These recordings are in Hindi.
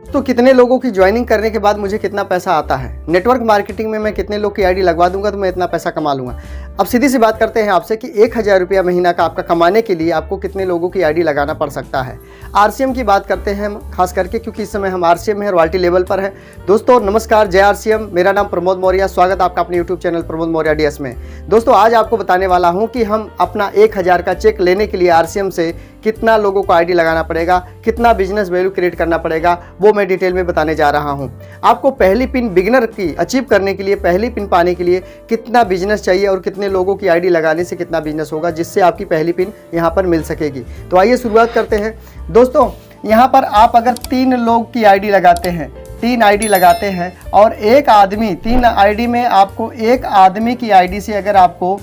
तो कितने लोगों की ज्वाइनिंग करने के बाद मुझे कितना पैसा आता है, नेटवर्क मार्केटिंग में मैं कितने लोग की आईडी लगवा दूंगा तो मैं इतना पैसा कमा लूँगा। अब सीधी सी बात करते हैं आपसे कि 1000 रुपया महीना का आपका कमाने के लिए आपको कितने लोगों की आईडी लगाना पड़ सकता है। आरसीएम की बात करते हैं हम खास करके, क्योंकि इस समय हम आरसीएम में रॉयल्टी लेवल पर है। दोस्तों नमस्कार, जय आरसीएम। मेरा नाम प्रमोद मौर्य, स्वागत आपका अपने YouTube channel Pramod Maurya DS में। दोस्तों आज आपको बताने वाला हूँ कि हम अपना 1000 का चेक लेने के लिए आरसीएम से कितना लोगों को आईडी लगाना पड़ेगा, कितना बिजनेस वैल्यू क्रिएट करना पड़ेगा, वो मैं डिटेल में बताने जा रहा हूं। आपको पहली पिन बिगिनर की अचीव करने के लिए, पहली पिन पाने के लिए कितना बिजनेस चाहिए और कितने लोगों की आईडी लगाने से कितना बिजनेस होगा जिससे आपकी पहली पिन यहां पर मिल सकेगी। तो आइए शुरुआत करते हैं। दोस्तों यहां पर आप अगर 3 लोग की आईडी लगाते हैं, 3 आईडी लगाते हैं और एक आदमी 3 आईडी में आपको एक आदमी की आईडी से अगर आपको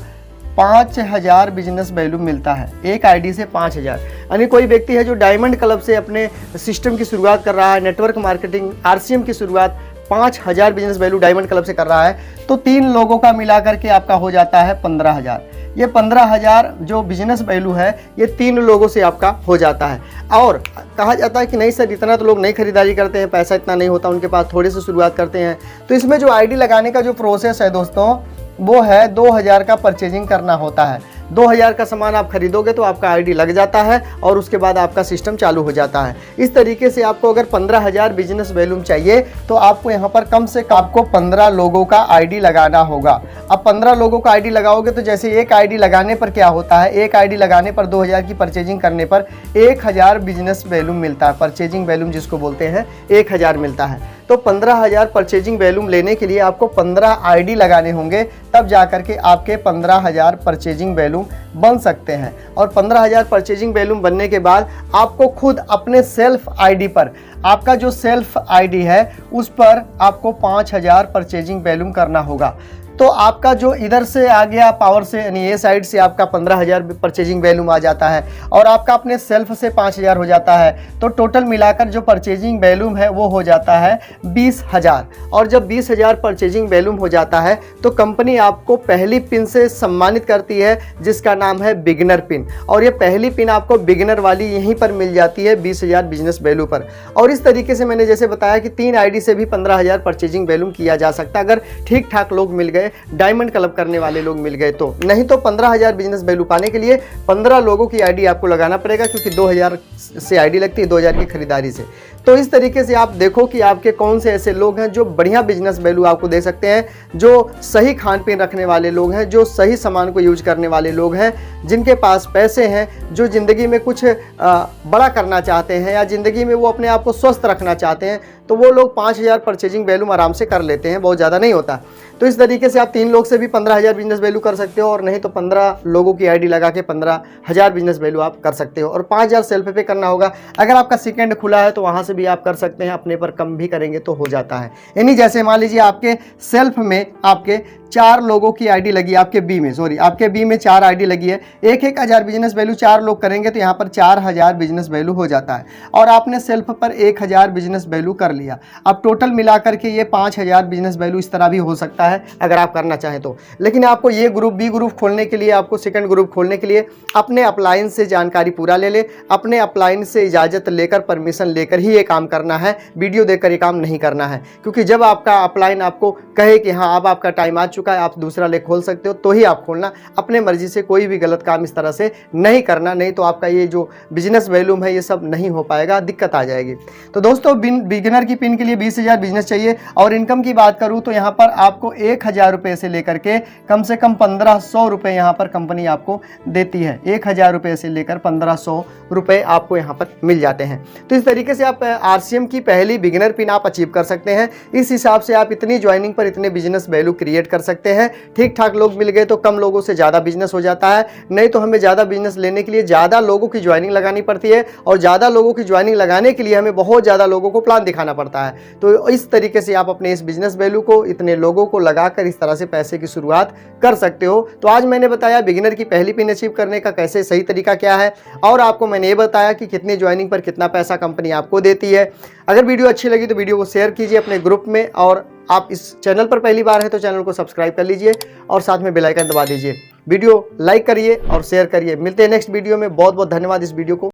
5000 बिजनेस वैल्यू मिलता है, एक आईडी से 5000, यानी कोई व्यक्ति है जो डायमंड क्लब से अपने सिस्टम की शुरुआत कर रहा है, नेटवर्क मार्केटिंग आरसीएम की शुरुआत 5000 बिजनेस वैल्यू डायमंड क्लब से कर रहा है, तो 3 लोगों का मिला करके आपका हो जाता है 15000। ये 15000 जो बिजनेस वैल्यू है ये 3 लोगों से आपका हो जाता है। और कहा जाता है कि नहीं सर इतना तो लोग नहीं खरीदारी करते हैं, पैसा इतना नहीं होता उनके पास, थोड़े से शुरुआत करते हैं। तो इसमें जो आईडी लगाने का जो प्रोसेस है दोस्तों वो है 2000 का परचेजिंग करना होता है। 2000 का सामान आप खरीदोगे तो आपका आईडी लग जाता है और उसके बाद आपका सिस्टम चालू हो जाता है। इस तरीके से आपको अगर 15000 बिजनेस वैल्यूम चाहिए तो आपको यहाँ पर कम से कम आपको 15 लोगों का आईडी लगाना होगा। अब 15 लोगों का आईडी लगाओगे तो जैसे एक आईडी लगाने पर क्या होता है, एक आईडी लगाने पर 2000 की परचेजिंग करने पर 1000 बिजनेस वैल्यूम मिलता है। परचेजिंग वैल्यूम जिसको बोलते हैं 1000 मिलता है। तो 15000 परचेजिंग वैल्यूम लेने के लिए आपको 15 आईडी लगाने होंगे, तब जाकर के आपके 15000 परचेजिंग वैल्यूम बन सकते हैं। और 15000 परचेजिंग वैल्यूम बनने के बाद आपको खुद अपने सेल्फ आईडी पर, आपका जो सेल्फ आईडी है उस पर आपको 5000 परचेजिंग वैल्यूम करना होगा। तो आपका जो इधर से आ गया पावर से, यानी ये साइड से आपका 15000 परचेजिंग वैल्यूम आ जाता है और आपका अपने सेल्फ से 5000 हो जाता है। तो टोटल मिलाकर जो परचेजिंग वैल्यूम है वो हो जाता है 20000। और जब 20000 परचेजिंग वैल्यूम हो जाता है तो कंपनी आपको पहली पिन से सम्मानित करती है जिसका नाम है बिगिनर पिन। और ये पहली पिन आपको बिगिनर वाली यहीं पर मिल जाती है 20000 बिजनेस वैल्यू पर। और इस तरीके से मैंने जैसे बताया कि 3 आईडी से भी 15000 परचेजिंग वैल्यूम किया जा सकता है अगर ठीक ठाक लोग मिल गए, डायमंड क्लब करने वाले लोग मिल गए तो। नहीं तो 15000 बिजनेस वैल्यू पाने के लिए 15 लोगों की आईडी आपको लगाना पड़ेगा, क्योंकि 2000 से आईडी लगती है 2000 की खरीदारी से। तो इस तरीके से आप देखो कि आपके कौन से ऐसे लोग हैं जो बढ़िया बिजनेस वैल्यू आपको दे सकते हैं, जो सही खान पीन रखने वाले लोग हैं, जो सही सामान को यूज करने वाले लोग हैं, जिनके पास पैसे हैं, जो ज़िंदगी में कुछ बड़ा करना चाहते हैं या ज़िंदगी में वो अपने आप को स्वस्थ रखना चाहते हैं। तो वो लोग 5000 परचेजिंग वैल्यूम आराम से कर लेते हैं, बहुत ज़्यादा नहीं होता। तो इस तरीके से आप 3 लोग से भी 15000 बिजनेस वैल्यू कर सकते हो, और नहीं तो 15 लोगों की आईडी लगा के 15000 बिजनेस वैल्यू आप कर सकते हो। और 5000 सेल्फ पे करना होगा। अगर आपका सेकंड खुला है तो वहाँ से भी आप कर सकते हैं, अपने पर कम भी करेंगे तो हो जाता है। यानी जैसे मान लीजिए आपके सेल्फ में आपके 4 लोगों की आईडी लगी, आपके बी में 4 आईडी लगी है, 1000 बिजनेस वैल्यू 4 लोग करेंगे तो यहाँ पर 4000 बिजनेस वैल्यू हो जाता है। और आपने सेल्फ पर 1000 बिजनेस वैल्यू कर लिया। अब टोटल मिलाकर के ये 5000 बिजनेस वैल्यू इस तरह भी हो सकता है अगर आप करना चाहें तो। लेकिन आपको ये ग्रुप बी ग्रुप खोलने के लिए, आपको सेकंड ग्रुप खोलने के लिए अपने अपलाइन से जानकारी पूरा ले ले, अपने अपलाइन से इजाज़त लेकर, परमिशन लेकर ही ये काम करना है, वीडियो देखकर ये काम नहीं करना है। क्योंकि जब आपका अपलाइन आपको कहे कि हाँ अब आपका टाइम आ चुका है, आप दूसरा ले खोल सकते हो, तो ही आप खोलना। अपने मर्जी से कोई भी गलत काम इस तरह से नहीं करना, नहीं तो आपका ये जो बिजनेस वैल्यूम है ये सब नहीं हो पाएगा, दिक्कत आ जाएगी। तो दोस्तों बिगिनर की पिन के लिए 20000 बिजनेस चाहिए। और इनकम की बात करूं तो यहाँ पर आपको 1000 रुपये से लेकर के कम से कम 1500 रुपये यहाँ पर कंपनी आपको देती है। 1000 रुपये से लेकर 1500 रुपये आपको यहाँ पर मिल जाते हैं। तो इस तरीके से आप आरसीएम की पहली बिगिनर पिन आप अचीव कर सकते हैं। इस हिसाब से आप इतनी ज्वाइनिंग पर इतने बिजनेस वैल्यू क्रिएट कर सकते हैं। ठीक ठाक लोग मिल गए तो कम लोगों से ज़्यादा बिजनेस हो जाता है, नहीं तो हमें ज़्यादा बिजनेस लेने के लिए ज़्यादा लोगों की ज्वाइनिंग लगानी पड़ती है, और ज़्यादा लोगों की ज्वाइनिंग लगाने के लिए हमें बहुत ज़्यादा लोगों को प्लान दिखाना पड़ता है। तो इस तरीके से आप अपने इस बिजनेस वैल्यू को इतने लोगों को लगाकर इस तरह से पैसे की शुरुआत कर सकते हो। तो आज मैंने बताया बिगिनर की पहली पिन अचीव करने का कैसे सही तरीका क्या है, और आपको मैंने ये बताया कि कितनी ज्वाइनिंग पर कितना पैसा कंपनी आपको देती है। अगर वीडियो अच्छी लगी तो वीडियो को शेयर कीजिए अपने ग्रुप में, और आप इस चैनल पर पहली बार है तो चैनल को सब्सक्राइब कर लीजिए और साथ में बेल आइकन दबा दीजिए। वीडियो लाइक करिए और शेयर करिए। मिलते हैं नेक्स्ट वीडियो में। बहुत बहुत धन्यवाद इस वीडियो को